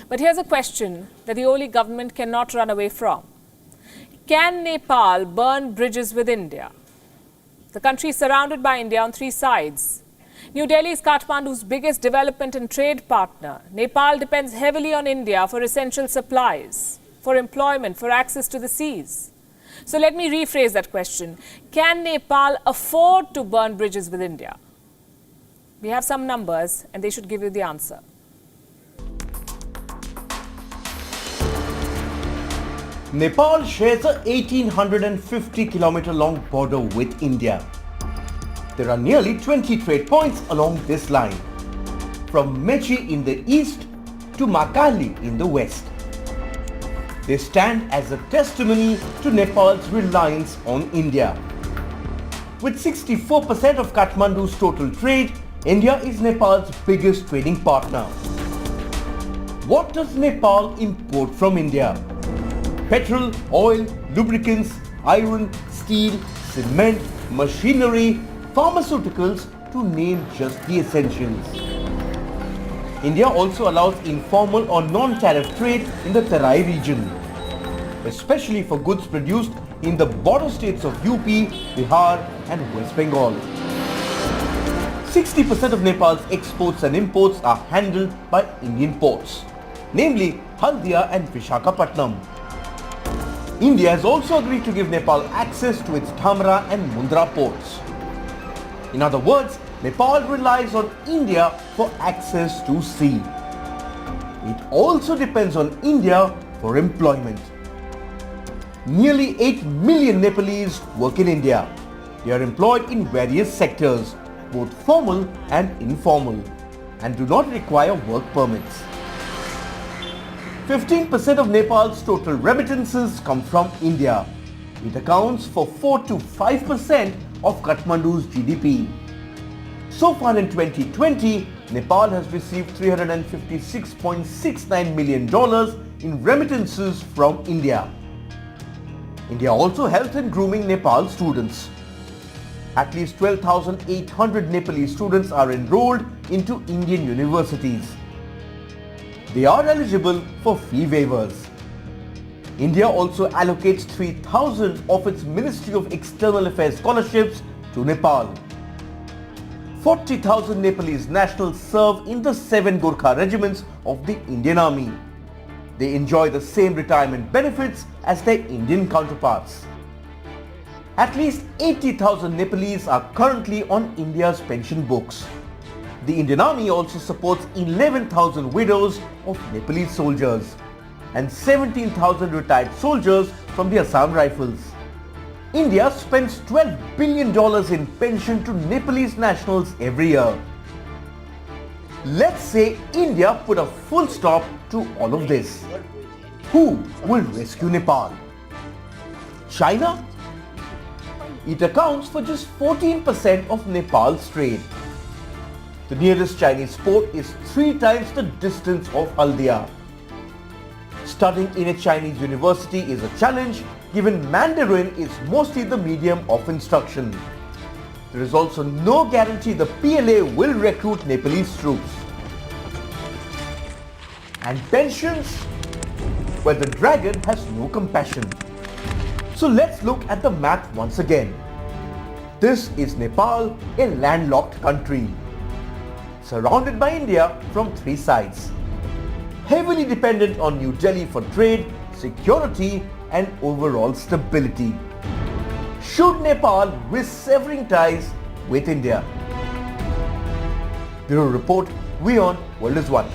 But here's a question that the Oli government cannot run away from. Can Nepal burn bridges with India? The country is surrounded by India on three sides. New Delhi is Kathmandu's biggest development and trade partner. Nepal depends heavily on India for essential supplies, for employment, for access to the seas. So let me rephrase that question. Can Nepal afford to burn bridges with India? We have some numbers and they should give you the answer. Nepal shares a 1850-kilometer long border with India. There are nearly 20 trade points along this line, from Mechi in the east to Makali in the west. They stand as a testimony to Nepal's reliance on India. With 64% of Kathmandu's total trade, India is Nepal's biggest trading partner. What does Nepal import from India? Petrol, oil, lubricants, iron, steel, cement, machinery, pharmaceuticals, to name just the essentials. India also allows informal or non-tariff trade in the Terai region, especially for goods produced in the border states of UP, Bihar and West Bengal. 60% of Nepal's exports and imports are handled by Indian ports, namely Haldia and Visakhapatnam. India has also agreed to give Nepal access to its Dhamra and Mundra ports. In other words, Nepal relies on India for access to sea. It also depends on India for employment. Nearly 8 million Nepalese work in India. They are employed in various sectors, both formal and informal, and do not require work permits. 15% of Nepal's total remittances come from India. It accounts for 4 to 5% of Kathmandu's GDP. So far in 2020, Nepal has received $356.69 million in remittances from India. India also helped in grooming Nepal students. At least 12,800 Nepalese students are enrolled into Indian universities. They are eligible for fee waivers. India also allocates 3,000 of its Ministry of External Affairs scholarships to Nepal. 40,000 Nepalese nationals serve in the 7 Gorkha regiments of the Indian Army. They enjoy the same retirement benefits as their Indian counterparts. At least 80,000 Nepalese are currently on India's pension books. The Indian Army also supports 11,000 widows of Nepalese soldiers and 17,000 retired soldiers from the Assam Rifles. India spends $12 billion in pension to Nepalese nationals every year. Let's say India put a full stop to all of this. Who will rescue Nepal? China? It accounts for just 14% of Nepal's trade. The nearest Chinese port is 3 times the distance of Haldia. Studying in a Chinese university is a challenge given Mandarin is mostly the medium of instruction. There is also no guarantee the PLA will recruit Nepalese troops. And pensions? Well, the dragon has no compassion. So let's look at the map once again. This is Nepal, a landlocked country, surrounded by India from 3 sides, heavily dependent on New Delhi for trade, security and overall stability. Should Nepal risk severing ties with India? Bureau Report, WION, World is One.